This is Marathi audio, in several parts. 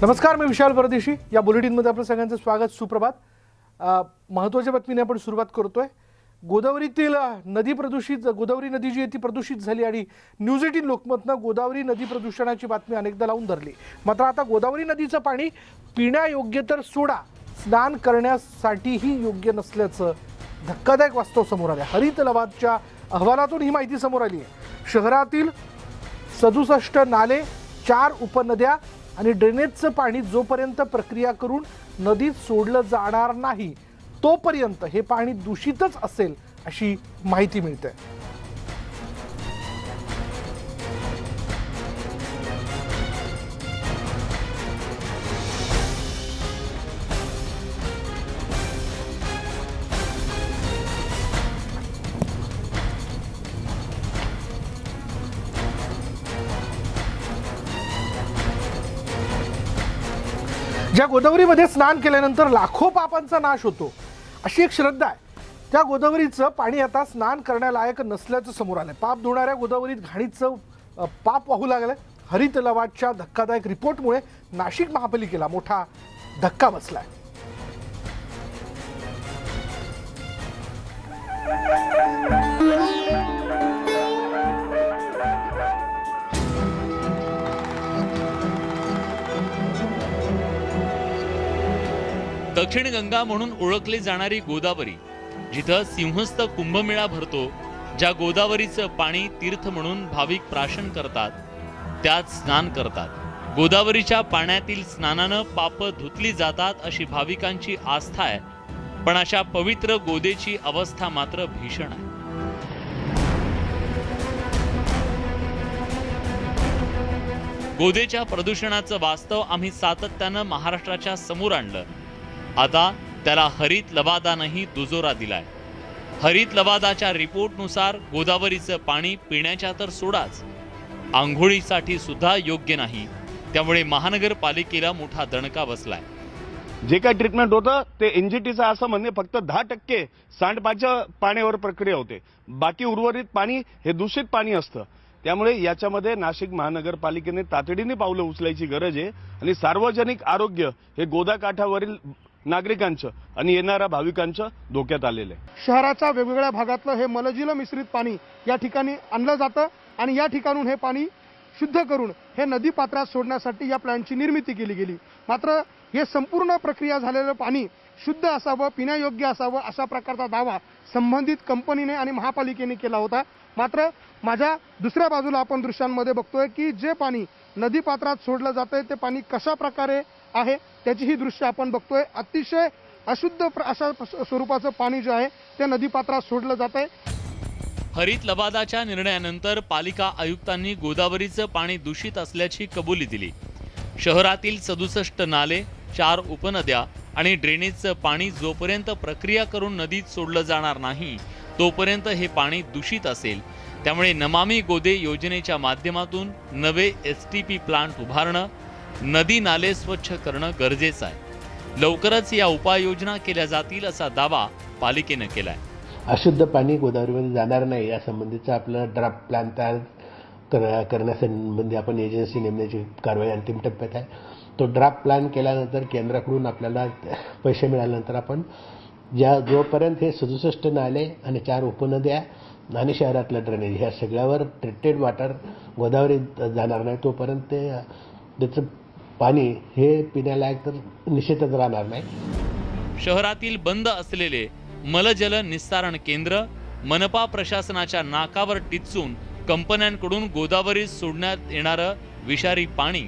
नमस्कार, मी विशाल परदेशी. या बुलेटिनमध्ये आपलं सगळ्यांचं स्वागत. सुप्रभात. महत्त्वाच्या बातमीने आपण सुरुवात करतोय. गोदावरीतील गोदावरी नदी जी आहे ती प्रदूषित झाली आणि न्यूज 18 लोकमतनं गोदावरी नदी प्रदूषणाची बातमी अनेकदा लावून धरली. मात्र आता गोदावरी नदीचं पाणी पिण्यायोग्य तर सोडा, स्नान करण्यासाठीही योग्य नसल्याचं धक्कादायक वास्तव समोर आलं. हरित लवादच्या अहवालातून ही माहिती समोर आली आहे. शहरातील 67 नाले, 4 उपनद्या आणि ड्रेनेजचं पाणी जोपर्यंत प्रक्रिया करून नदीत सोडलं जाणार नाही तोपर्यंत हे पाणी दूषितच असेल अशी माहिती मिळते. ज्या गोदावरीमध्ये स्नान केल्यानंतर लाखो पापांचा नाश होतो अशी एक श्रद्धा आहे, त्या गोदावरीचं पाणी आता स्नान करण्यालायक नसल्याचं समोर आलंय. पाप धुणाऱ्या गोदावरीत घाणीचं पाप वाहू लागलंय. हरित लवादच्या धक्कादायक रिपोर्टमुळे नाशिक महापालिकेला मोठा धक्का बसलाय. दक्षिण गंगा म्हणून ओळखली जाणारी गोदावरी, जिथं सिंहस्थ कुंभमेळा भरतो, ज्या गोदावरीचं पाणी तीर्थ म्हणून भाविक प्राशन करतात, त्यात स्नान करतात. गोदावरीच्या पाण्यातील स्नानानं पाप धुतली जातात अशी भाविकांची आस्था आहे. पण अशा पवित्र गोदेची अवस्था मात्र भीषण आहे. गोदेच्या प्रदूषणाचं वास्तव आम्ही सातत्यानं महाराष्ट्राच्या समोर आणलं. आता त्याला हरित लवादानंही दुजोरा दिलाय. हरित लवादाच्या रिपोर्टनुसार गोदावरीचं पाणी पिण्याच्या तर सोडाच, आंघोळीसाठी सुद्धा योग्य नाही. त्यामुळे महानगरपालिकेला मोठा दणका बसलाय. जे काही ट्रीटमेंट होतं ते एनजीटीचं असं म्हणणे फक्त 10% सांडपाण्याच्या पाण्यावर प्रक्रिया होते, बाकी उर्वरित पाणी हे दूषित पाणी असतं. त्यामुळे याच्यामध्ये नाशिक महानगरपालिकेने तातडीने पावलं उचलायची गरज आहे आणि सार्वजनिक आरोग्य हे गोदाकाठावरील नागरिकांचं आणि येणाऱ्या भाविकांचं धोक्यात आलेलं आहे. शहराच्या वेगवेगळ्या भागातलं हे मलजील मिश्रित पाणी या ठिकाणी आणलं जातं आणि या ठिकाणून हे पाणी शुद्ध करून हे नदी पात्रात सोडण्यासाठी या प्लॅनची निर्मिती केली गेली. मात्र हे संपूर्ण प्रक्रिया झालेलं पाणी शुद्ध असावं, पिण्यायोग्य असावं अशा प्रकारचा दावा संबंधित कंपनीने आणि महापालिकेने केला होता. मात्र माझ्या दुसऱ्या बाजूला आपण दृश्यांमध्ये बघतोय की जे पाणी नदी पात्रात सोडलं जातंय ते पाणी कशा प्रकारे आहे त्याची ही दृश्य आपण बघतोय. अतिशय अशुद्ध अशा स्वरूपाचं पाणी जे आहे ते नदी पात्रात सोडलं जातंय. हरित लवादाच्या निर्णयानंतर पालिका आयुक्तांनी गोदावरीचं पाणी दूषित असल्याची कबुली दिली. शहरातील 67 नाले, 4 उपनद्या आणि ड्रेनेजचं पाणी जोपर्यंत प्रक्रिया करून नदीत सोडलं जाणार नाही तोपर्यंत हे पाणी दूषित असेल. त्यामुळे नमामि गोदे योजनेच्या माध्यमातून नवे STP प्लांट उभारणं, नदी नाले स्वच्छ करणं गरजेचं आहे. लवकरच या उपाययोजना केल्या जातील असा दावा पालिकेनं केलाय. अशुद्ध पाणी गोदावरीमध्ये जाणार नाही यासंबंधीचा आपला ड्राफ्ट प्लॅन तयार करण्यासंबंधी आपण एजन्सी नेमण्याची कारवाई अंतिम टप्प्यात आहे. तो ड्राफ्ट प्लॅन केल्यानंतर केंद्राकडून आपल्याला पैसे मिळाल्यानंतर आपण जोपर्यंत हे 67 नाले आणि 4 उपनद्या आणि शहरातलं ड्रेनेज ह्या सगळ्यावर ट्रीटेड वॉटर गोदावरीत जाणार नाही तोपर्यंत त्याचं पाणी हे पिण्यालायक तर निश्चितच राहणार नाही. शहरातील बंद असलेले मलजल निस्सारण केंद्र, मनपा प्रशासनाच्या नाकावर टिचून कंपन्यांकडून गोदावरीत सोडण्यात येणारं विषारी पाणी,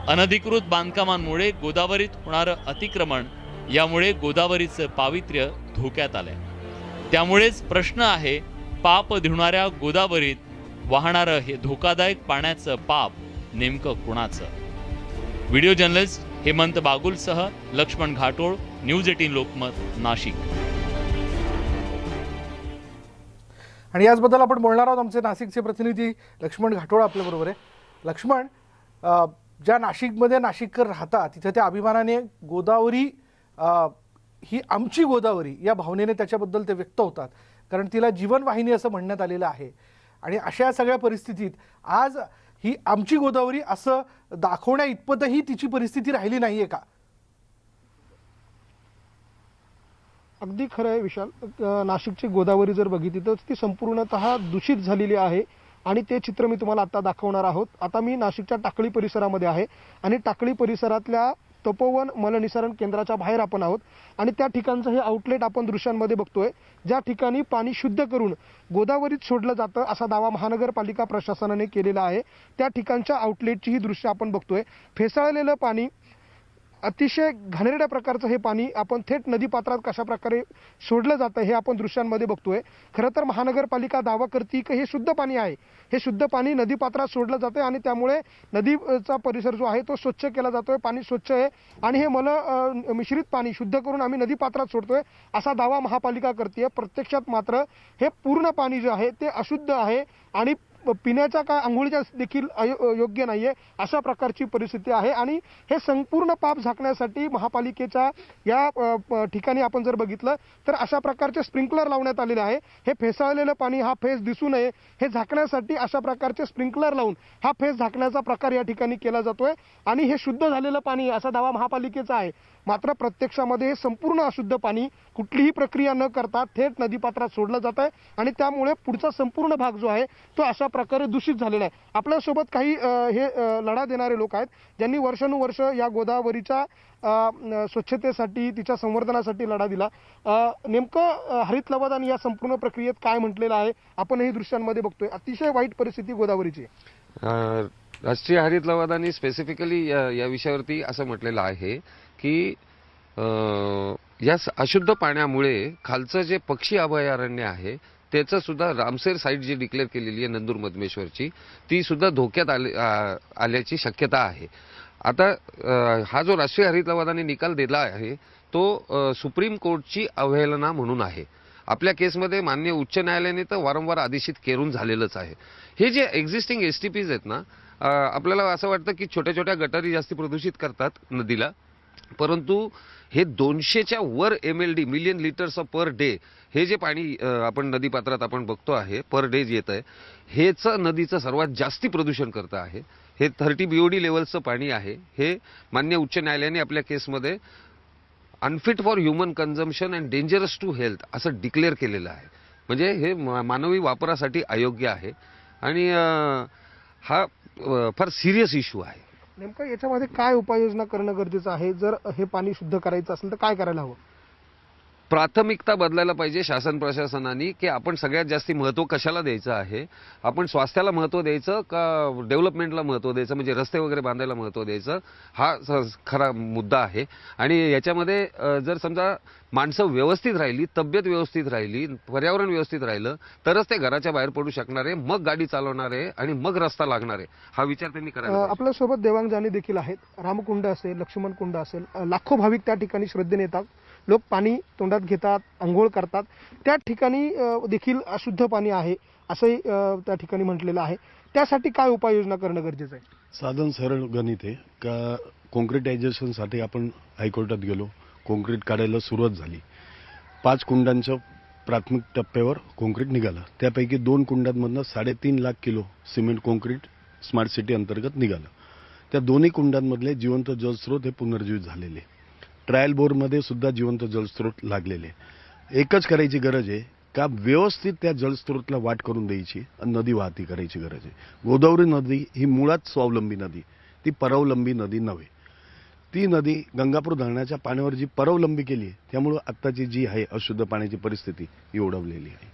अनधिकृत बांधकामांमुळे गोदावरीत होणारं अतिक्रमण यामुळे गोदावरीचं पावित्र्य धोक्यात आलंय. त्यामुळेच प्रश्न आहे, पाप धुणाऱ्या गोदावरीत वाहणारं हे धोकादायक पाण्याचं पाप नेमकं कुणाचं? व्हिडिओ जर्नलिस्ट हेमंत बागुलसह लक्ष्मण घाटोळ, न्यूज 18 लोकमत, नाशिक. आणि याचबद्दल आपण बोलणार आहोत. आमचे नाशिकचे प्रतिनिधी लक्ष्मण घाटोळ आपल्याबरोबर आहे. लक्ष्मण, ज्या नाशिकमध्ये नाशिककर राहतात तिथे त्या अभिमानाने गोदावरी ही आमची गोदावरी या भावनेने त्याच्याबद्दल ते व्यक्त होतात, कारण तिला जीवनवाहिनी असं म्हणण्यात आलेलं आहे. आणि अशा सगळ्या परिस्थितीत आज ही आमची गोदावरी असं दाखवण्या इतपतही तिची परिस्थिती राहिली नाहीये का? अगदी खरं आहे विशाल. नाशिकची गोदावरी जर बघितली तर ती संपूर्णतः दूषित झालेली आहे आणि ते चित्र मी तुम्हाला आता दाखवणार आहोत. आता मी नाशिकच्या टाकळी परिसरामध्ये आहे आणि टाकळी परिसरातल्या तपोवन मलनिसारण केंद्राच्या बाहेर आपण आहोत आणि त्या ठिकाणचं हे आउटलेट आपण दृश्यांमध्ये बघतोय, ज्या ठिकाणी पाणी शुद्ध करून गोदावरीत सोडलं जातं असा दावा महानगरपालिका प्रशासनाने केलेला आहे. त्या ठिकाणच्या आउटलेटची ही दृश्य आपण बघतोय. फेसाळलेलं पाणी, अतिशय घाणेरड्या प्रकारचं हे पाणी आपण थेट नदीपात्रात कशा प्रकारे सोडलं जातं हे आपण दृश्यांमध्ये बघतोय. खरं तर महानगरपालिका दावा करते की हे शुद्ध पाणी आहे, हे शुद्ध पाणी नदीपात्रात सोडलं जातं आणि त्यामुळे नदीचा परिसर जो आहे तो स्वच्छ केला जातोय, पाणी स्वच्छ आहे आणि हे मिश्रित पाणी शुद्ध करून आम्ही नदीपात्रात सोडतोय असा दावा महापालिका करते. प्रत्यक्षात मात्र हे पूर्ण पाणी जे आहे ते अशुद्ध आहे आणि पिण्याच्या काय आंघोळीच्या देखील योग्य नाहीये अशा प्रकारची परिस्थिती आहे आणि हे संपूर्ण पाप झाकण्यासाठी महापालिकेच्या या ठिकाणी आपण जर बघितलं तर अशा प्रकारचे स्प्रिंकलर लावण्यात आलेले आहे. हे फेसाळलेलं पाणी हा फेस दिसू नये हे झाकण्यासाठी अशा प्रकारचे स्प्रिंकलर लावून हा फेस झाकण्याचा प्रकार या ठिकाणी केला जातोय आणि हे शुद्ध झालेलं पाणी असा दावा महापालिकेचा आहे. मात्र प्रत्यक्षामध्ये हे संपूर्ण अशुद्ध पाणी कुठलीही प्रक्रिया न करता थेट नदीपात्रात सोडलं जात आहे आणि त्यामुळे पुढचा संपूर्ण भाग जो आहे तो अशा प्रकारे दूषित झालेला आहे. आपल्यासोबत काही हे लढा देणारे लोक आहेत ज्यांनी वर्षानुवर्ष या गोदावरीच्या स्वच्छतेसाठी तिच्या संवर्धनासाठी लढा दिला. नेमकं हरित लवाद या संपूर्ण प्रक्रियेत काय म्हटलेलं आहे आपण हे दृश्यांमध्ये बघतोय. अतिशय वाईट परिस्थिती गोदावरीची. राष्ट्रीय हरित लवादाने स्पेसिफिकली या विषयावरती असं म्हटलेलं आहे की या अशुद्ध पाण्यामुळे खालचं जे पक्षी अभयारण्य आहे त्याचं सुद्धा रामसेर साईट जी डिक्लेअर केलेली आहे नंदूर मधमेश्वरची ती सुद्धा धोक्यात आल्याची शक्यता आहे. आता हा जो राष्ट्रीय हरित लवादाने निकाल दिला आहे तो सुप्रीम कोर्टची अवहेलना म्हणून आहे. आपल्या केसमध्ये माननीय उच्च न्यायालयाने तर वारंवार आदेशित करून झालेलंच आहे. हे जे एक्झिस्टिंग एसटीपीज आहेत ना, आपल्याला असं वाटतं की छोट्या छोट्या गटारी जास्ती प्रदूषित करतात नदीला, परंतु हे 200च्या वर MLD million litres per day हे जे पाणी आपण नदीपात्रात आपण बघतो आहे पर डे येत आहे हेच नदीचं सर्वात जास्ती प्रदूषण करतं आहे. हे 30 BOD लेवलचं पाणी आहे. हे माननीय उच्च न्यायालयाने आपल्या केसमध्ये unfit for human consumption and dangerous to health असं डिक्लेअर केलेलं आहे. म्हणजे हे मानवी वापरासाठी अयोग्य आहे आणि हा फार सिरियस इश्यू आहे. नेमकं याच्यामध्ये काय उपाययोजना करणं गरजेचं आहे? जर हे पाणी शुद्ध करायचं असेल तर काय करायला हवं? प्राथमिकता बदलायला पाहिजे शासन प्रशासनाने की आपण सगळ्यात जास्ती महत्त्व कशाला द्यायचं आहे. आपण स्वास्थ्याला महत्त्व द्यायचं का डेव्हलपमेंटला महत्त्व द्यायचं, म्हणजे रस्ते वगैरे बांधायला महत्त्व द्यायचं, हा खरा मुद्दा आहे. आणि याच्यामध्ये जर समजा माणसं व्यवस्थित राहिली, तब्येत व्यवस्थित राहिली, पर्यावरण व्यवस्थित राहिलं तरच ते घराच्या बाहेर पडू शकणार आहे, मग गाडी चालवणार आहे आणि मग रस्ता लागणार आहे. हा विचार त्यांनी करायला पाहिजे. आपल्यासोबत देवांग जाणी देखील आहेत. रामकुंड असेल, लक्ष्मण कुंड असेल, लाखो भाविक त्या ठिकाणी श्रद्धेने येतात. लोक पाणी तोंडात घेतात, आंघोळ करतात. त्या ठिकाणी देखील अशुद्ध पाणी आहे असंही त्या ठिकाणी म्हटलेलं आहे. त्यासाठी काय उपाययोजना करणं गरजेचं आहे? साधन सरळ गणित आहे का कॉन्क्रिटायझेशनसाठी आपण हायकोर्टात गेलो, कॉन्क्रीट काढायला सुरुवात झाली. 5 कुंडांच्या प्राथमिक टप्प्यावर कॉन्क्रीट निघालं. त्यापैकी 2 कुंडांमधनं 3.5 lakh kilo cement concrete smart city अंतर्गत निघालं. त्या दोन्ही कुंडांमधले जिवंत जलस्रोत हे पुनर्जीवित झालेले. ट्रायल बोरमध्ये सुद्धा जिवंत जलस्रोत लागलेले. एकच करायची गरज आहे का व्यवस्थित त्या जलस्रोतला वाट करून द्यायची आणि नदी वाहती करायची गरज आहे. गोदावरी नदी ही मुळात स्वावलंबी नदी, ती परावलंबी नदी नव्हे. ती नदी गंगापूर धरणाच्या पाण्यावर जी परावलंबी केली त्यामुळं आत्ताची जी आहे अशुद्ध पाण्याची परिस्थिती ही ओढवलेली आहे.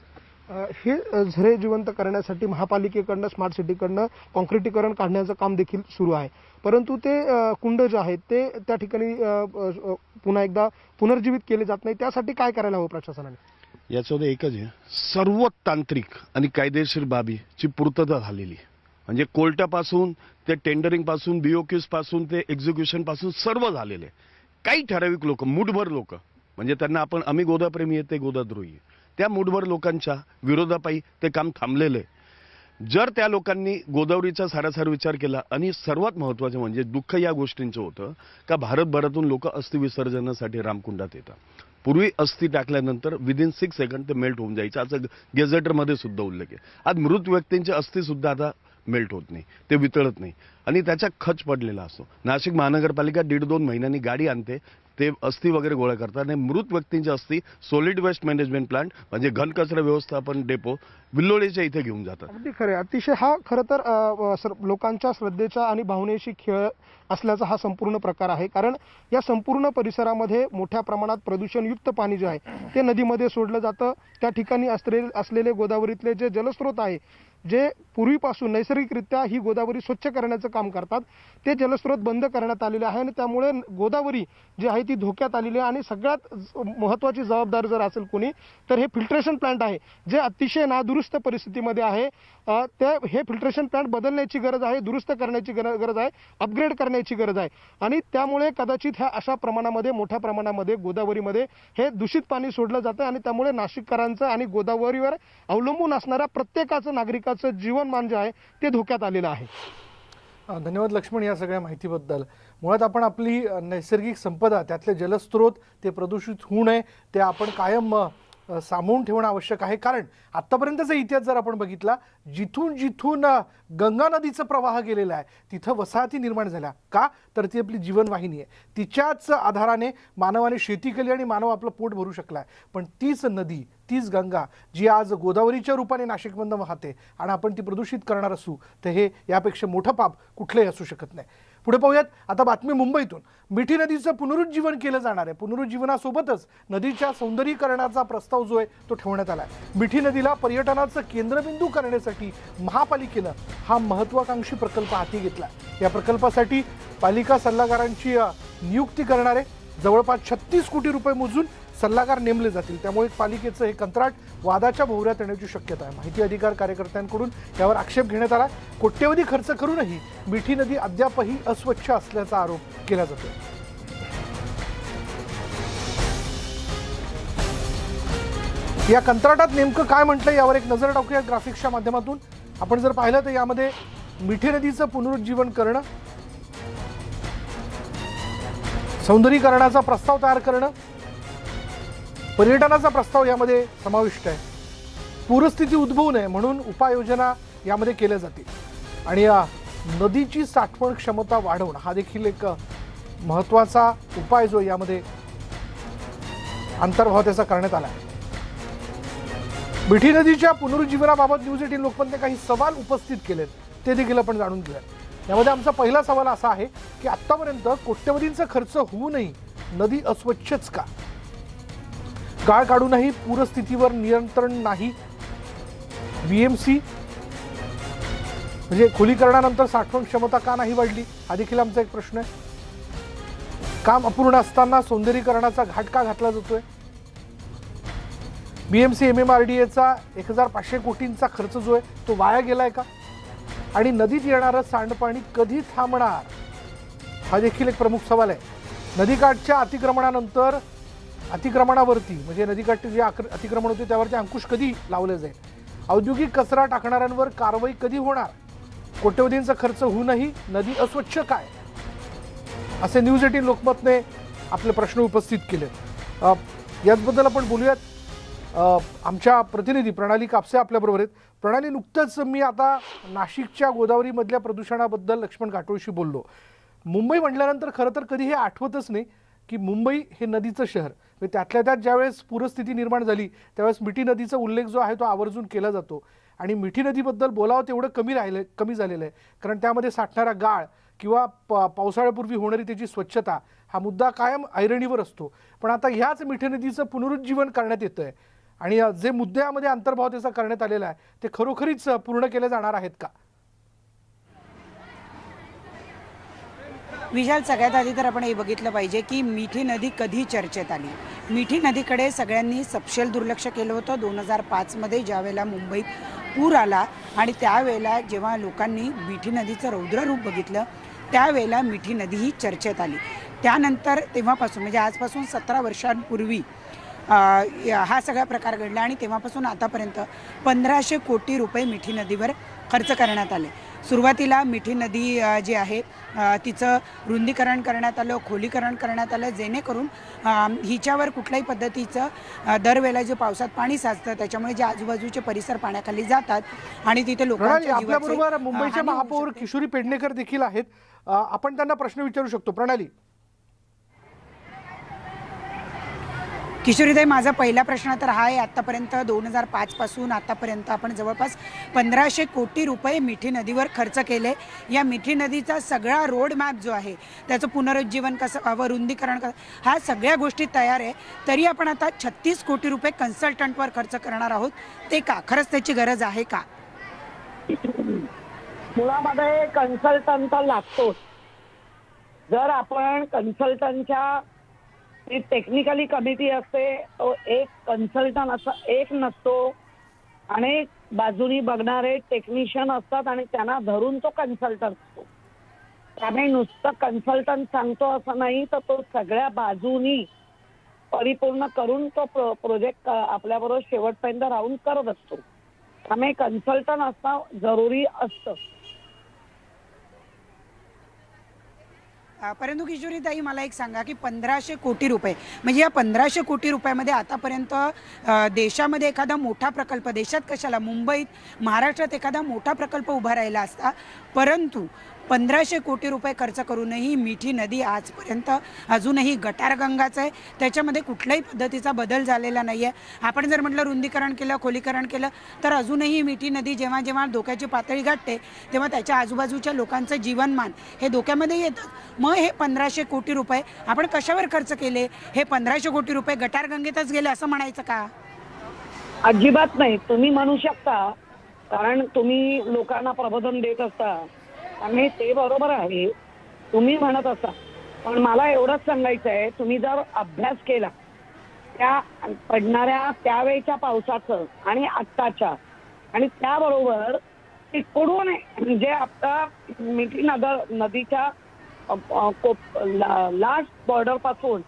हे झरे जिवंत करण्यासाठी महापालिकेकडनं स्मार्ट सिटीकडनं कॉन्क्रिटीकरण काढण्याचं काम देखील सुरू आहे. परंतु ते कुंड जे आहेत ते त्या ठिकाणी पुन्हा एकदा पुनर्जीवित केले जात नाही. त्यासाठी काय करायला हवं प्रशासनाने? याच्यामध्ये एकच आहे, सर्व तांत्रिक आणि कायदेशीर बाबीची पूर्तता झालेली आहे. म्हणजे कोर्टापासून ते टेंडरिंग पासून BOQs पासून ते एक्झिक्युशन पासून सर्व झालेले. काही ठराविक लोक, मुठभर लोक, म्हणजे त्यांना आम्ही गोदाप्रेमी आहे ते गोदाद्रोही आहे, त्या मुठभर लोकांच्या विरोधापायी ते काम थांबलेलं आहे. जर त्या लोकांनी गोदावरीचा सारासार विचार केला आणि सर्वात महत्त्वाचं म्हणजे दुःख या गोष्टींचं होतं का भारतभरातून लोक अस्थि विसर्जनासाठी रामकुंडात येतात. पूर्वी अस्थि टाकल्यानंतर विदिन 6 सेकंड ते मेल्ट होऊन जायचं असं गेझेटरमध्ये सुद्धा उल्लेख आहे. आज मृत व्यक्तींचे अस्थि सुद्धा आता मेल्ट होत नाही, ते वितळत नाही आणि त्याचा खच पडलेला असतो. नाशिक महानगरपालिका 1.5-2 महिन्यांनी गाडी आणते, ते अस्थी वगैरे गोळा करतात आणि मृत व्यक्तींच्या अस्थी सॉलिड वेस्ट मॅनेजमेंट प्लांट म्हणजे घनकचरा व्यवस्थापन डेपो विल्लोळीच्या इथे घेऊन जातात. अगदी खरं आहे. अतिशय हा खरं तर लोकांच्या श्रद्धेचा आणि भावनेशी खेळ असल्याचा हा संपूर्ण प्रकार आहे. कारण या संपूर्ण परिसरामध्ये मोठ्या प्रमाणात प्रदूषणयुक्त पाणी जे आहे ते नदीमध्ये सोडलं जातं. त्या ठिकाणी असलेले गोदावरीतले जे जलस्रोत आहे, जे पूर्वीपासून नैसर्गिकरित्या ही गोदावरी स्वच्छ करण्याचं काम करतात, ते जलस्रोत बंद करण्यात आलेले आहे आणि त्यामुळे गोदावरी जी आहे ती धोक्यात आलेली आहे. आणि सगळ्यात महत्त्वाची जबाबदार जर असेल कोणी तर हे फिल्ट्रेशन प्लांट आहे, जे अतिशय नादुरुस्त परिस्थितीमध्ये आहे. हे फिल्ट्रेशन प्लांट बदलण्याची गरज आहे, दुरुस्त करण्याची गरज आहे, अपग्रेड करण्याची गरज आहे. आणि त्यामुळे कदाचित ह्या अशा प्रमाणामध्ये मोठ्या प्रमाणामध्ये गोदावरीमध्ये हे दूषित पाणी सोडलं जातं आणि त्यामुळे नाशिककरांचं आणि गोदावरीवर अवलंबून असणाऱ्या प्रत्येकाचं नागरिकाचं जीवनमान जे आहे ते धोक्यात आलेलं आहे. धन्यवाद लक्ष्मण या सगळ्या माहितीबद्दल. मुळात आपण आपली नैसर्गिक संपदा, त्यातले जलस्रोत ते प्रदूषित होऊ नये ते आपण कायम सामावून ठेवणं आवश्यक आहे. कारण आत्तापर्यंतचा इतिहास जर आपण बघितला, जिथून जिथून गंगा नदीचा प्रवाह गेलेला आहे तिथं वसाहती निर्माण झाल्या. का तर ती आपली जीवनवाहिनी आहे. तिच्याच आधाराने मानवाने शेती केली आणि मानव आपलं पोट भरू शकला आहे. पण तीच नदी, तीच गंगा जी आज गोदावरीच्या रूपाने नाशिकमधून वाहते आणि आपण ती प्रदूषित करणार असू तर हे यापेक्षा मोठं पाप कुठलंही असू शकत नाही. पुढे पाहूयात आता बातमी मुंबईतून. मिठी नदीचं पुनरुज्जीवन केलं जाणार आहे. पुनरुज्जीवनासोबतच नदीच्या सौंदर्यीकरणाचा प्रस्ताव जो आहे तो ठेवण्यात आला आहे. मिठी नदीला पर्यटनाचं केंद्रबिंदू करण्यासाठी महापालिकेनं हा महत्त्वाकांक्षी प्रकल्प हाती घेतला. या प्रकल्पासाठी पालिका सल्लागारांची नियुक्ती करणार आहे. जवळपास 36 कोटी रुपये मोजून सल्लागार नेमले जातील. त्यामुळे पालिकेचं हे कंत्राट वादाच्या भोवऱ्यात येण्याची शक्यता आहे. माहिती अधिकार कार्यकर्त्यांकडून यावर आक्षेप घेण्यात आला. कोट्यवधी खर्च करूनही मिठी नदी अद्यापही अस्वच्छ असल्याचा आरोप केला जातो. या कंत्राटात नेमकं काय म्हटलंय यावर एक नजर टाकूया ग्राफिक्सच्या माध्यमातून. आपण जर पाहिलं तर यामध्ये मिठी नदीचं पुनरुज्जीवन करणं, सौंदर्यीकरणाचा प्रस्ताव तयार करणं, पर्यटनाचा प्रस्ताव यामध्ये समाविष्ट आहे. पूरस्थिती उद्भवू नये म्हणून उपाययोजना यामध्ये केल्या जातील आणि नदीची साठवण क्षमता वाढवणं हा देखील एक महत्त्वाचा उपाय जो यामध्ये अंतर्भाव त्याचा करण्यात आला आहे. मिठी नदीच्या पुनरुज्जीवनाबाबत न्यूज 18 लोकमतने काही सवाल उपस्थित केलेत, ते देखील आपण जाणून घेऊया. यामध्ये आमचा पहिला सवाल असा आहे की आत्तापर्यंत कोट्यवधींचा खर्च होऊनही नदी अस्वच्छच का? गाळ काढूनही पूरस्थितीवर नियंत्रण नाही. BMC म्हणजे खोलीकरणानंतर साठवण क्षमता का नाही वाढली हा देखील आमचा एक प्रश्न आहे. काम अपूर्ण असताना सौंदर्यीकरणाचा घाट का घातला जातोय? BMC MMRDAचा 1500 कोटींचा खर्च जो आहे तो वाया गेलाय का? आणि नदीत येणारं सांडपाणी कधी थांबणार हा देखील एक प्रमुख सवाल आहे. नदीकाठच्या अतिक्रमणावरती म्हणजे नदीकाठचे जे अतिक्रमण होते त्यावरती अंकुश कधी लावले जाईल? औद्योगिक कचरा टाकणाऱ्यांवर कारवाई कधी होणार? कोट्यवधींचा खर्च होऊनही नदी अस्वच्छ काय? असे न्यूज 18 लोकमतने आपले प्रश्न उपस्थित केले. याचबद्दल आपण बोलूयात. आमच्या प्रतिनिधी प्रणाली कापसे आपल्याबरोबर आहेत. प्रणाली, नुकतंच मी आता नाशिकच्या गोदावरीमधल्या प्रदूषणाबद्दल लक्ष्मण घाटोळशी बोललो. मुंबई म्हटल्यानंतर खरं तर कधी हे आठवतच नाही की मुंबई हे नदीचं शहर. त्यातल्या त्यात ज्यावेळेस पूरस्थिती निर्माण झाली त्यावेळेस मिठी नदीचा उल्लेख जो आहे तो आवर्जून केला जातो. आणि मिठी नदीबद्दल बोलावं तेवढं कमी झालेलं आहे. कारण त्यामध्ये साठणारा गाळ किंवा पावसाळ्यापूर्वी होणारी त्याची स्वच्छता हा मुद्दा कायम ऐरणीवर असतो. पण आता ह्याच मिठी नदीचं पुनरुज्जीवन करण्यात येतं आहे आणि जे मुद्दे यामध्ये अंतर्भाव त्याचा करण्यात आलेला आहे ते खरोखरीच पूर्ण केले जाणार आहेत का? विशाल, सगळ्यात आधी तर आपण हे बघितलं पाहिजे की मिठी नदी कधी चर्चेत आली. मिठी नदीकडे सगळ्यांनी सपशेल दुर्लक्ष केलं होतं 2005मध्ये, ज्यावेळेला मुंबईत पूर आला आणि त्यावेळेला जेव्हा लोकांनी मिठी नदीचं रौद्र रूप बघितलं त्यावेळेला मिठी नदी ही चर्चेत आली. त्यानंतर तेव्हापासून म्हणजे आजपासून 17 वर्षांपूर्वी हा सगळा प्रकार घडला आणि तेव्हापासून आतापर्यंत 1500 कोटी रुपये मिठी नदीवर खर्च करण्यात आले. सुरुवातीला मिठी नदी जी आहे तिचं रुंदीकरण करण्यात आलं, खोलीकरण करण्यात आलं, जेणेकरून हिच्यावर कुठल्याही पद्धतीचं दरवेळेला जे पावसात पाणी साचतं त्याच्यामुळे जे आजूबाजूचे परिसर पाण्याखाली जातात आणि तिथे प्रणाली, लोकांच्या आपल्याबरोबर जीवाची मुंबईच्या हानी होऊ महापौर शकते. किशोरी पेडणेकर देखील आहेत. आपण त्यांना प्रश्न विचारू शकतो. प्रणाली. किशोरीताई, माझा पहिला प्रश्न तर हा आहे, आत्तापर्यंत 2005 पासून आतापर्यंत आपण जवळपास 1500 कोटी रुपये मिठी नदीवर खर्च केले. या मिठी नदीचा सगळा रोड मॅप जो आहे त्याचं पुनरुज्जीवन कसं व्हावं, रुंदीकरण कसं, ह्या सगळ्या गोष्टी तयार आहे. तरी आपण आता 36 कोटी रुपये कन्सल्टंटवर खर्च करणार आहोत. ते का? खरंच त्याची गरज आहे का? मुळामध्ये कन्सल्टंट लागतोच. जर आपण कन्सल्टंटच्या टेक्निकली कमिटी असते, तो एक कन्सल्टंट असं एक नसतो, अनेक बाजूनी बघणारे टेक्निशियन असतात आणि त्यांना धरून तो कन्सल्टंट असतो. त्यामुळे नुसतं कन्सल्टंट सांगतो असं नाही, तर तो सगळ्या बाजूनी परिपूर्ण करून तो प्रोजेक्ट आपल्याबरोबर शेवटपर्यंत राहून करत असतो. त्यामुळे कन्सल्टंट असणं जरुरी असतं. परंतु किशोरीताई, मला एक सांगा की 1500 कोटी रुपये म्हणजे या 1500 कोटी रुपयामध्ये आतापर्यंत देशामध्ये एखादा मोठा प्रकल्प, देशात कशाला, मुंबईत महाराष्ट्रात एखादा मोठा प्रकल्प उभा राहिला असता, परंतु 1500 कोटी रुपये खर्च करूनही मिठी नदी आजपर्यंत अजूनही गटारगंगाच आहे. त्याच्यामध्ये कुठल्याही पद्धतीचा बदल झालेला नाही आहे. आपण जर म्हटलं रुंदीकरण केलं, खोलीकरण केलं, तर अजूनही मिठी नदी जेव्हा जेव्हा धोक्याची पातळी गाठते तेव्हा त्याच्या आजूबाजूच्या लोकांचं जीवनमान हे धोक्यामध्ये येतं. मग हे 1500 कोटी रुपये आपण कशावर खर्च केले? हे 1500 कोटी रुपये गटारगंगेतच गेले असं म्हणायचं का? अजिबात नाही. तुम्ही म्हणू शकता, कारण तुम्ही लोकांना प्रबोधन देत असता आणि ते बरोबर आहे, तुम्ही म्हणत असता. पण मला एवढंच सांगायचं आहे, तुम्ही जर अभ्यास केला त्या पडणाऱ्या त्यावेळेच्या पावसाचं आणि आत्ताच्या, आणि त्याबरोबर तिकडून म्हणजे आता मिठी नदीच्या लास्ट बॉर्डर पासून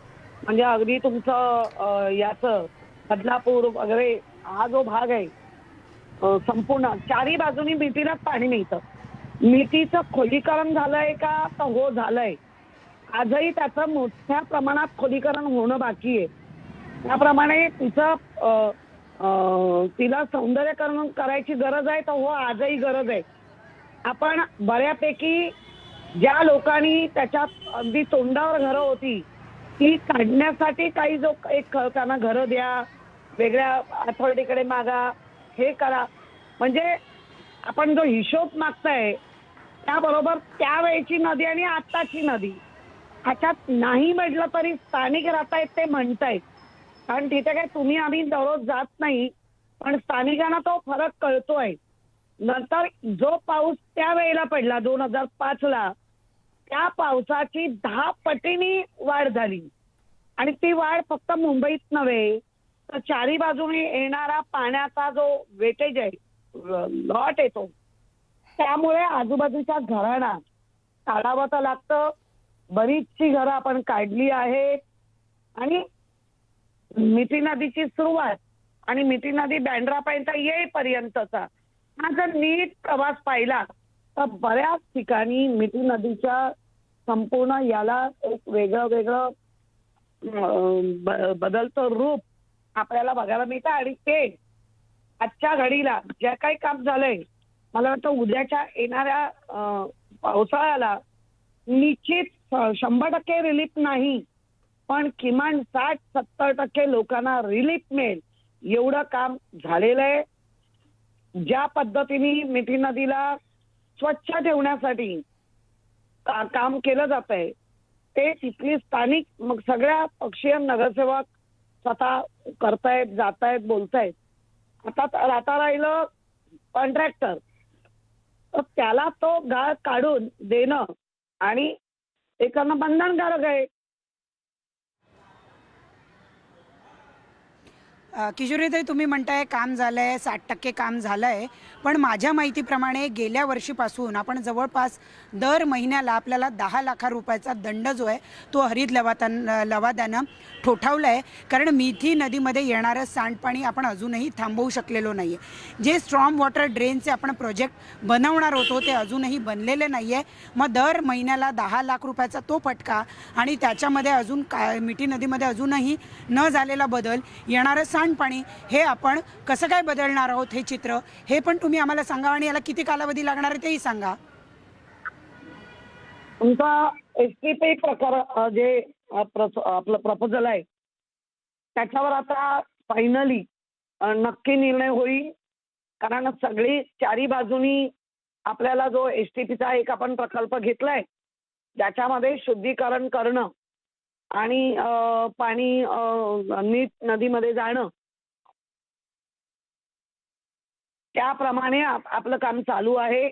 म्हणजे अगदी तुमचं याचं बदलापूर वगैरे हा जो भाग आहे संपूर्ण चारी बाजूनी मिठीलाच पाणी मिळतं. मिठीचं खोलीकरण झालंय का? तर हो, झालंय. आजही त्याचं मोठ्या प्रमाणात खोलीकरण होणं बाकी आहे. त्याप्रमाणे तिला सौंदर्यकरण करायची गरज आहे, तर हो, आजही गरज आहे. आपण बऱ्यापैकी ज्या लोकांनी त्याच्यात अगदी तोंडावर घरं होती ती काढण्यासाठी काही जो एक त्यांना घरं द्या, वेगळ्या अथॉरिटीकडे मागा, हे करा, म्हणजे आपण जो हिशोब मागताय त्याबरोबर त्यावेळची नदी आणि आत्ताची नदी ह्याच्यात नाही म्हटलं तरी स्थानिक राहतायत ते म्हणतायत. कारण तिथे काय तुम्ही आम्ही दररोज जात नाही, पण स्थानिकांना तो फरक कळतोय. नंतर जो पाऊस त्यावेळेला पडला 2005ला, त्या पावसाची 10 पटीने वाढ झाली. आणि ती वाढ फक्त मुंबईत नव्हे, तर चारी बाजूने येणारा पाण्याचा जो वेटेज आहे, लॉट येतो, त्यामुळे आजूबाजूच्या घरांना काढावं तर लागतं. बरीचशी घरं आपण काढली आहेत. आणि मिठी नदीची सुरुवात आणि मिठी नदी बँड्रापर्यंत येईपर्यंतचा हा जर नीट प्रवास पाहिला तर बऱ्याच ठिकाणी मिठी नदीच्या संपूर्ण याला एक वेगळं बदलतं रूप आपल्याला बघायला मिळतं. आणि ते आजच्या घडीला जे काही काम झालंय, मला वाटतं उद्याच्या येणाऱ्या पावसाळ्याला निश्चित 100% रिलीफ नाही, पण किमान 60-70% लोकांना रिलीफ मिळेल एवढं काम झालेलं आहे. ज्या पद्धतीने मिठी नदीला स्वच्छ ठेवण्यासाठी काम केलं जात आहे ते तिथली स्थानिक मग सगळ्या पक्षीय नगरसेवक स्वतः करतायत, जातायत, बोलतायत. आता राहिलं कॉन्ट्रॅक्टर, तर त्याला तो गाळ काढून देणं आणि ते करणं बंधनकारक आहे. किशोरीताई, तुम्ही म्हणताय काम झालंय, 60% काम झालंय, पण माझ्या माहितीप्रमाणे गेल्या वर्षीपासून आपण जवळपास दर महिन्याला आपल्याला 10 लाख रुपयाचा दंड जो आहे तो हरित लवादानं ठोठावला आहे, कारण मिठी नदीमध्ये येणारं सांडपाणी आपण अजूनही थांबवू शकलेलो नाही आहे. जे स्ट्रॉम वॉटर ड्रेनचे आपण प्रोजेक्ट बनवणार होतो ते अजूनही बनलेले नाही आहे. मग दर महिन्याला 10 लाख रुपयाचा तो फटका आणि त्याच्यामध्ये अजून मिठी नदीमध्ये अजूनही न झालेला बदल, येणारं सांडपाणी, हे आपण कसं काय बदलणार आहोत हे चित्र, हे पण तुम्ही आम्हाला सांगा आणि याला किती कालावधी लागणार आहे तेही सांगा. तुमचा एसटीपी प्रकार जे आपलं प्रपोजल आहे त्याच्यावर आता फायनली नक्की निर्णय होईल, कारण सगळी चारी बाजूनी आपल्याला जो एसटीपीचा एक आपण प्रकल्प घेतलाय ज्याच्यामध्ये शुद्धीकरण करणं आणि पाणी नीट नदीमध्ये जाणं, त्याप्रमाणे आपलं काम चालू आहे.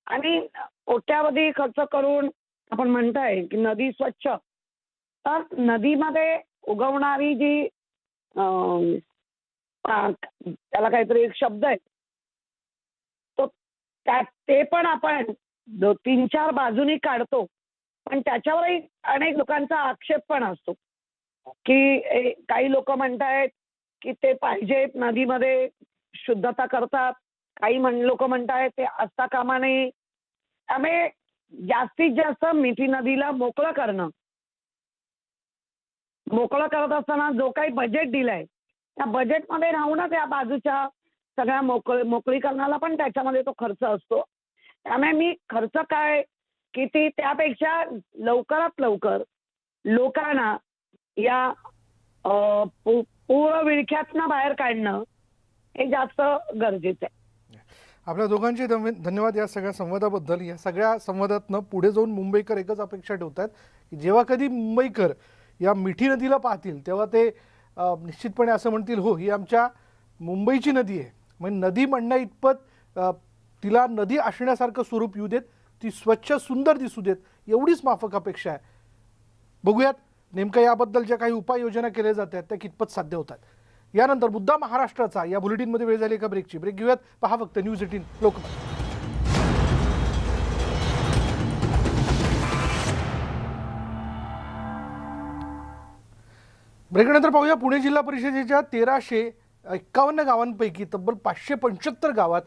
आणि कोट्यावधी खर्च करून आपण म्हणताय की नदी स्वच्छ, तर नदीमध्ये उगवणारी जी त्याला काहीतरी एक शब्द आहे तो ते पण आपण 3-4 बाजूनी काढतो, पण त्याच्यावरही अनेक लोकांचा आक्षेप पण असतो की काही लोक म्हणतायत की ते पाहिजे नदीमध्ये शुद्धता करतात, काही लोक म्हणतायत ते असता कामा नये. त्यामुळे जास्तीत जास्त मिठी नदीला मोकळं करत असताना जो काही बजेट दिलाय त्या बजेटमध्ये राहूनच या बाजूच्या सगळ्या मोकळीकरणाला पण त्याच्यामध्ये तो खर्च असतो. त्यामुळे मी खर्च काय किती त्यापेक्षा लवकरात लवकर लोकांना या पूर्ण विळख्यातनं बाहेर काढणं हे जास्त गरजेचं आहे. आपल्या दोघांचे धन्यवाद या सगळ्या संवादाबद्दल. या सगळ्या संवादातनं पुढे जाऊन मुंबईकर एकच अपेक्षा ठेवतात की जेव्हा कधी मुंबईकर या मिठी नदीला पाहतील तेव्हा ते निश्चितपणे असं म्हणतील, हो ही आमच्या मुंबईची नदी आहे. म्हणजे नदी म्हणण्या इतपत तिला नदी असण्यासारखं स्वरूप येऊ देत, ती स्वच्छ सुंदर दिसू देत, एवढीच माफक अपेक्षा आहे. बघूयात नेमकं याबद्दल ज्या काही उपाययोजना केल्या जातात त्या कितपत साध्य होतात. यानंतर मुद्दा महाराष्ट्राचा या बुलेटिनमध्ये वेळ झाली एका ब्रेकची. ब्रेक घेऊयात, पहा फक्त न्यूज 18 लोकमत. ब्रेकनंतर पाहूया पुणे जिल्हा परिषदेच्या 1351 गावांपैकी तब्बल 575 गावात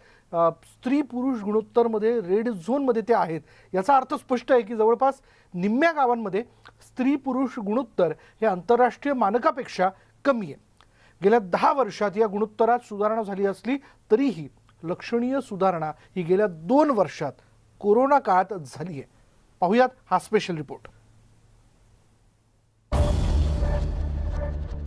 स्त्री पुरुष गुणोत्तरमध्ये रेड झोनमध्ये ते आहेत. याचा अर्थ स्पष्ट आहे की जवळपास निम्म्या गावांमध्ये स्त्री पुरुष गुणोत्तर हे आंतरराष्ट्रीय मानकापेक्षा कमी आहे. गेल्या 10 वर्षात या गुणोत्तरात सुधारणा झाली असली तरीही लक्षणीय सुधारणा ही गेल्या 2 वर्षात कोरोना काळात झाली आहे. पाहूयात हा स्पेशल रिपोर्ट.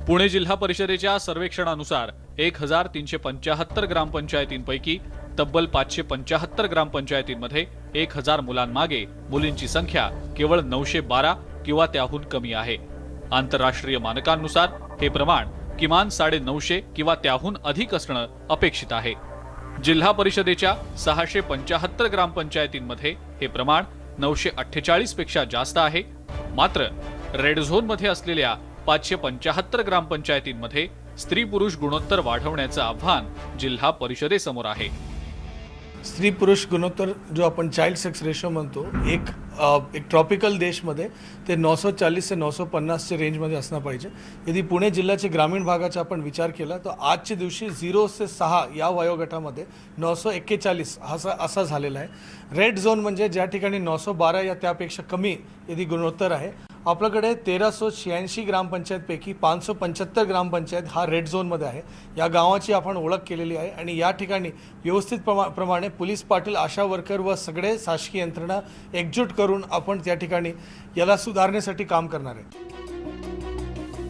पुणे जिल्हा परिषदेच्या सर्वेक्षणानुसार 1375 ग्रामपंचायतींपैकी तब्बल 575 ग्रामपंचायतींमध्ये 1000 मुलांमागे मुलींची संख्या केवळ 912 किंवा त्याहून कमी आहे. आंतरराष्ट्रीय मानकांनुसार हे प्रमाण किमान 950 किंवा त्याहून अधिक असणं अपेक्षित आहे. जिल्हा परिषदेच्या 675 ग्रामपंचायतींमध्ये हे प्रमाण 948 पेक्षा जास्त आहे. मात्र रेड झोन मध्ये असलेल्या 575 ग्रामपंचायतींमध्ये स्त्री पुरुष गुणोत्तर वाढवण्याचं आव्हान जिल्हा परिषदेसमोर आहे. स्त्री पुरुष गुणोत्तर जो आपण चाइल्ड सेक्स रेशो म्हणतो, एक ट्रॉपिकल देशमध्ये ते 940 ते 950च्या रेंजमध्ये असणं पाहिजे. यदि पुणे जिल्ह्याचे ग्रामीण भागाचा आपण विचार केला तर आजच्या दिवशी 0 ते 6 या वयोगटामध्ये 941 असा झालेला आहे. रेड झोन म्हणजे ज्या ठिकाणी 912 या त्यापेक्षा कमी यदि गुणोत्तर आहे. आपल्याकडे 1386 ग्रामपंचायतपैकी 575 ग्रामपंचायत हा रेड झोनमध्ये आहे. या गावाची आपण ओळख केलेली आहे आणि या ठिकाणी व्यवस्थित प्रमाणे पोलीस पाटील, आशा वर्कर व सगळे शासकीय यंत्रणा एकजूट करून आपण त्या ठिकाणी याला सुधारण्यासाठी काम करणार आहे.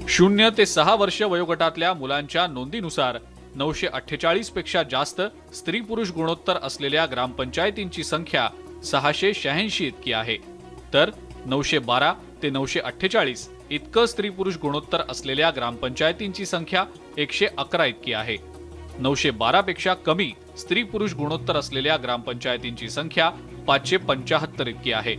0 ते 6 वर्ष वयोगटातल्या मुलांच्या नोंदीनुसार 948 पेक्षा जास्त स्त्री पुरुष गुणोत्तर असलेल्या ग्रामपंचायतींची संख्या 686 इतकी आहे. तर 912 ते 948 इतकं स्त्री पुरुष गुणोत्तर असलेल्या ग्रामपंचायतींची संख्या 111 इतकी आहे. 912 पेक्षा कमी स्त्री पुरुष गुणोत्तर असलेल्या ग्रामपंचायतींची संख्या 575 इतकी आहे.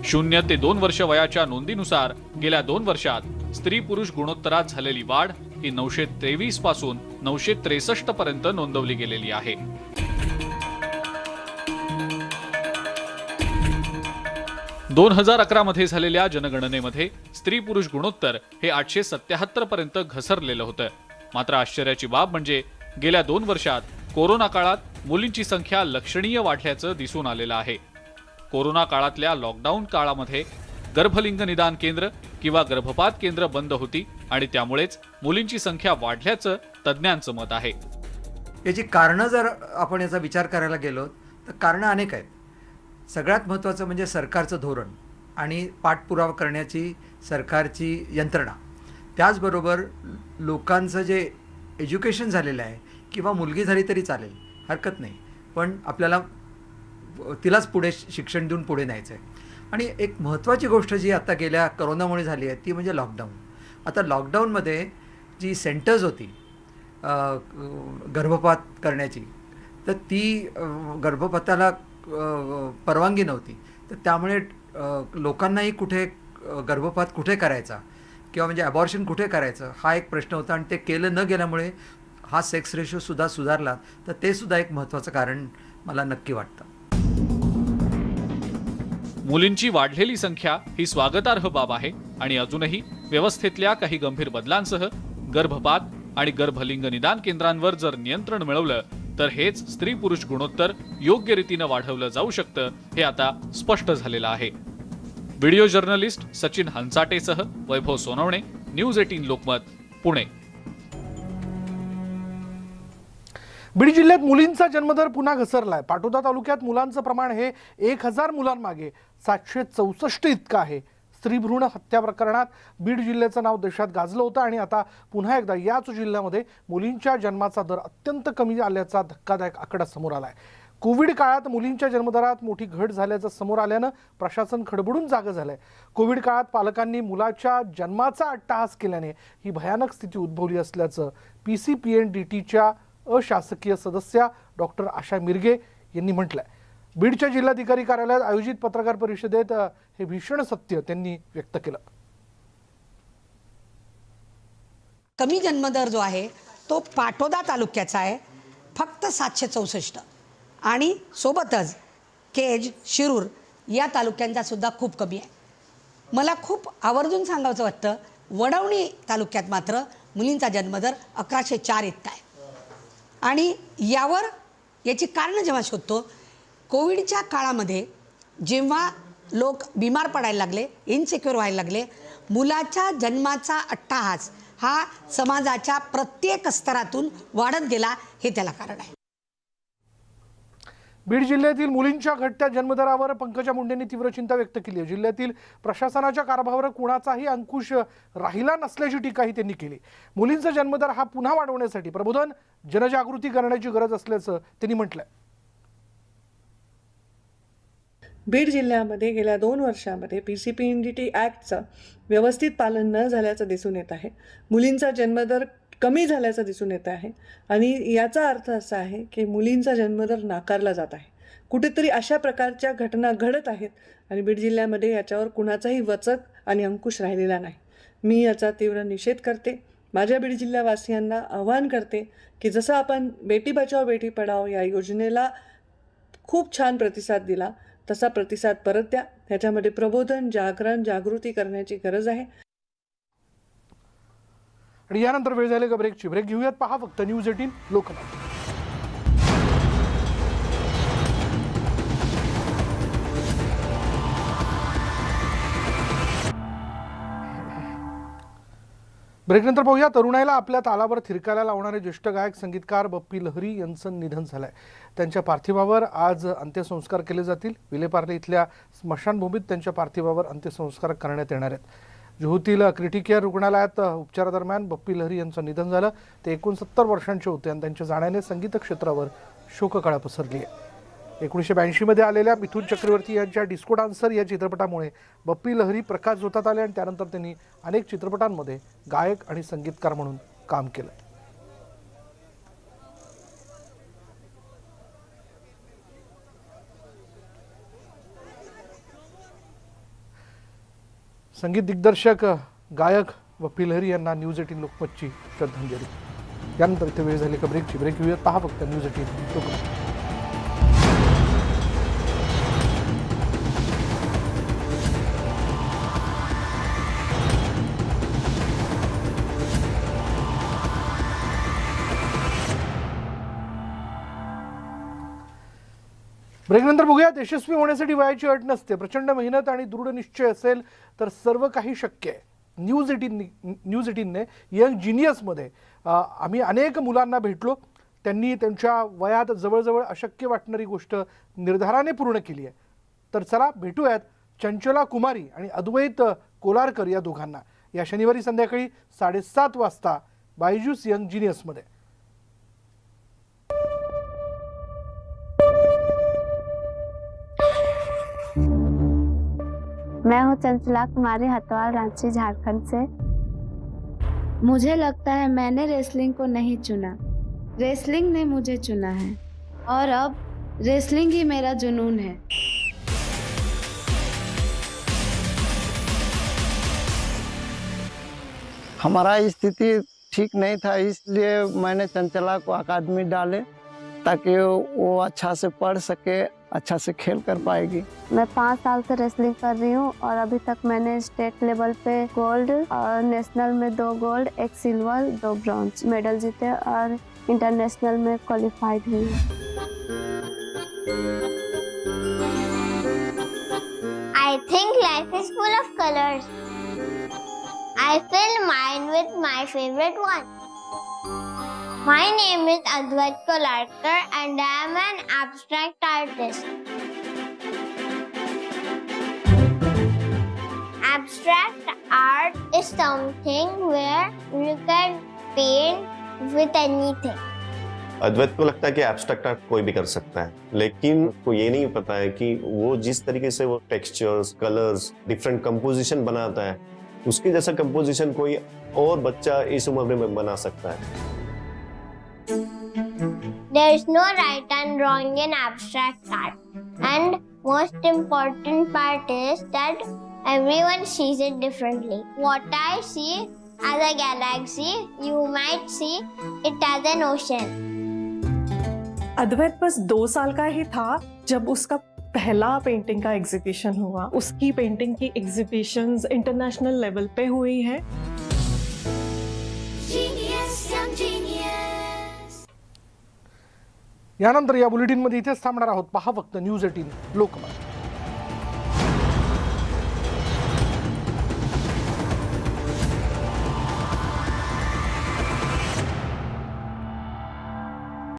0 ते 2 वर्ष वयाच्या नोंदीनुसार गेल्या 2 वर्षात स्त्री पुरुष गुणोत्तरात झालेली वाढ ही 923 पासून 963 पर्यंत नोंदवली गेलेली आहे. दोन 2011 मध्ये झालेल्या जनगणनेमध्ये स्त्री पुरुष गुणोत्तर हे 877 पर्यंत घसरलेलं होतं. मात्र आश्चर्याची बाब म्हणजे गेल्या 2 वर्षात कोरोना काळात मुलींची संख्या लक्षणीय वाढल्याचं दिसून आलेलं आहे. कोरोना काळातल्या लॉकडाऊन काळामध्ये गर्भलिंग निदान केंद्र किंवा गर्भपात केंद्र बंद होती आणि त्यामुळेच मुलींची संख्या वाढल्याचं तज्ज्ञांचं मत आहे. याची कारणं जर आपण याचा विचार करायला गेलो तर कारणं अनेक आहेत. सगळ्यात महत्त्वाचं म्हणजे सरकारचं धोरण आणि पाठपुरावा करण्याची सरकारची यंत्रणा. त्याचबरोबर लोकांचं जे एज्युकेशन झालेलं आहे किंवा मुलगी झाली तरी चालेल, हरकत नाही, पण आपल्याला तिलाच पुढे शिक्षण देऊन पुढे न्यायचं आहे. आणि एक महत्त्वाची गोष्ट जी आता गेल्या करोनामुळे झाली आहे ती म्हणजे लॉकडाऊन. आता लॉकडाऊनमध्ये जी सेंटर्स होती गर्भपात करण्याची, तर ती गर्भपाताला परवानगी नव्हती. तर त्यामुळे लोकांनाही कुठे गर्भपात कुठे करायचा किंवा म्हणजे ॲबॉर्शन कुठे करायचं हा एक प्रश्न होता. आणि ते केलं न गेल्यामुळे हा सेक्स रेशोसुद्धा सुधारला. तर ते सुद्धा एक महत्त्वाचं कारण मला नक्की वाटतं. मुलींची वाढलेली संख्या ही स्वागतार्ह बाब आहे आणि अजूनही व्यवस्थेतल्या काही गंभीर बदलांसह गर्भपात आणि गर्भलिंग निदान केंद्रांवर जर नियंत्रण मिळवलं तर हेच स्त्री पुरुष गुणोत्तर योग्य रीतीनं वाढवलं जाऊ शकतं हे आता स्पष्ट झालेलं आहे. व्हिडिओ जर्नलिस्ट सचिन हंसाटेसह वैभव सोनवणे, न्यूज 18 लोकमत, पुणे. बीड जिल्ह्यात मुलींचा जन्मदर पुन्हा घसरलाय. पाटोदा तालुक्यात मुलांचं प्रमाण हे 1000 मुलांमागे 764 इतकं आहे. स्त्री भ्रूण हत्या प्रकरणात बीड जिल्ह्याचं नाव देशात गाजलं होतं आणि आता पुन्हा एकदा याच जिल्ह्यामध्ये मुलींच्या जन्माचा दर अत्यंत कमी आल्याचा धक्कादायक आकडा समोर आलाय. कोविड काळात मुलींच्या जन्मदरात मोठी घट झाल्याचं समोर आल्यानं प्रशासन खडबडून जागं झालंय. कोविड काळात पालकांनी मुलाच्या जन्माचा अट्टहास केल्याने ही भयानक स्थिती उद्भवली असल्याचं PCPNDTच्या अशासकीय सदस्या डॉक्टर आशा मिरगे यांनी म्हटलंय. बीडच्या जिल्हाधिकारी कार्यालयात आयोजित पत्रकार परिषदेत हे भीषण सत्य त्यांनी व्यक्त केलं. कमी जन्मदर जो आहे तो पाटोदा तालुक्याचा आहे, फक्त 764, आणि सोबतच केज, शिरूर या तालुक्यांचा सुद्धा खूप कमी आहे. मला खूप आवर्जून सांगायचं वाटतं, वडवणी तालुक्यात मात्र मुलींचा जन्मदर 1104 इतका आहे. आणि याची कारणं जेव्हा शोधतो, कोविडच्या काळामध्ये जेव्हा लोक बिमार पडायला लागले, इनसिक्युअर व्हायला लागले, मुलाच्या जन्माचा अट्टहास हा समाजाच्या प्रत्येक स्तरातून वाढत गेला, हे त्याला कारण आहे. बीड जिल्ह्यातील मुलींच्या घटत्या जन्मदरावर पंकजा मुंडेंनी तीव्र चिंता व्यक्त केली आहे. जिल्ह्यातील प्रशासनाच्या कारभारावर कुणाचाही अंकुश राहिला नसल्याची टीकाही त्यांनी केली. मुलींचा जन्मदर हा पुन्हा वाढवण्यासाठी प्रबोधन, जनजागृती करण्याची गरज असल्याचं त्यांनी म्हटलंय. बीड जिल्ह्यामध्ये गेल्या 2 वर्षांमध्ये PCPNDT ॲक्टचं व्यवस्थित पालन न झाल्याचं दिसून येत आहे. मुलींचा जन्मदर कमी झाल्याचं दिसून येत आहे आणि याचा अर्थ असा आहे की मुलींचा जन्मदर नाकारला जात आहे. कुठेतरी अशा प्रकारच्या घटना घडत आहेत आणि बीड जिल्ह्यामध्ये याच्यावर कुणाचाही वचक आणि अंकुश राहिलेला नाही. मी याचा तीव्र निषेध करते. माझ्या बीड जिल्हावासियांना आवाहन करते की जसं आपण बेटी बचाओ बेटी पढाओ या योजनेला खूप छान प्रतिसाद दिला, तसा प्रतिसाद परत द्या. ह्याच्यामध्ये प्रबोधन, जागरण, जागृती करण्याची गरज आहे. आणि यानंतर वेळ झाली का ब्रेकची. ब्रेक घेऊयात. पहा फक्त न्यूज 18 लोकमत. ब्रेकनंतर पाहूया, तरुणाईला आपल्या तालावर थिरकायला लावणारे ज्येष्ठ गायक संगीतकार बप्पी लहरी यांचं निधन झालंय. त्यांच्या पार्थिवावर आज अंत्यसंस्कार केले जातील. विलेपार्ले इथल्या स्मशानभूमीत त्यांच्या पार्थिवावर अंत्यसंस्कार करण्यात येणार आहेत. जुहूतील क्रिटिकेअर रुग्णालयात उपचारादरम्यान बप्पी लहरी यांचं निधन झालं. ते 69 वर्षांचे होते आणि त्यांच्या जाण्याने संगीत क्षेत्रावर शोककळा पसरली आहे. 1982 मध्ये आलेल्या मिथुन चक्रवर्ती यांच्या डिस्को डान्सर या चित्रपटामुळे बप्पी लहरी प्रकाशझोतात आले आणि त्यानंतर त्यांनी अनेक चित्रपटांमध्ये गायक आणि संगीतकार म्हणून काम केलं. संगीत दिग्दर्शक, गायक व पिल्हरी यांना न्यूज 18 लोकमतची श्रद्धांजली. यानंतर इथे वेळ झाली का ब्रेकची. ब्रेक घेऊयात. पहा फक्त न्यूज 18 लोकमत. ब्रेकनंतर बघूयात. यशस्वी होण्यासाठी वयाची अट नसते. प्रचंड मेहनत आणि दृढ निश्चय असेल तर सर्व काही शक्य आहे. न्यूज 18ने यंग जिनियसमध्ये आम्ही अनेक मुलांना भेटलो. त्यांनी त्यांच्या वयात जवळजवळ अशक्य वाटणारी गोष्ट निर्धाराने पूर्ण केली आहे. तर चला भेटूयात चंचला कुमारी आणि अद्वैत कोलारकर या दोघांना या शनिवारी संध्याकाळी 7:30 वाजता बायजूस यंग जिनियसमध्ये. मैं हूँ चंचला कुमारी, हथवाल, रांची, झारखंड से। मुझे लगता है मैंने रेसलिंग को नहीं चुना, रेसलिंग ने मुझे चुना है और अब रेसलिंग ही मेरा जुनून है। हमारा स्थिति ठीक नहीं था, इसलिए मैंने चंचला को अकादमी डाले ताकि वो अच्छा से पढ़ सके, अच्छा से खेल कर पाएगी। मैं 5 साल से रेसलिंग कर रही हूँ और अभी तक मैंने स्टेट लेवल पे गोल्ड और नेशनल में 2 गोल्ड, 1 सिल्वर, 2 ब्रॉन्ज मेडल जीते और इंटरनेशनल में क्वालिफाइड हुई। I think life is full of colors. I fill mine with my favorite one. My name is Advait Kolarkar and I am an abstract artist. Abstract art is something where you can paint with anything. अद्वैत को लगता है कि एब्स्ट्रैक्ट आर्ट कोई भी कर सकता है, लेकिन उसको ये नहीं पता है कि वो जिस तरीके से वो टेक्सचर्स, कलर्स, डिफरेंट कंपोजिशन बनाता है, उसके जैसा कंपोजिशन कोई और बच्चा इस उम्र में बना सकता है। There is no right and wrong in abstract art. And most important part is that everyone sees it differently. What I see as a galaxy, you might see it as an ocean. अद्वैत बस 2 साल का ही था जब उसका पहला पेंटिंग का एग्जीबिशन हुआ। उसकी पेंटिंग की एग्जीबिशंस इंटरनेशनल लेवल पे हुई हैं। यानंतर या बुलेटिनमध्ये इथेच थांबणार आहोत. पहा फक्त न्यूज 18 लोकमत.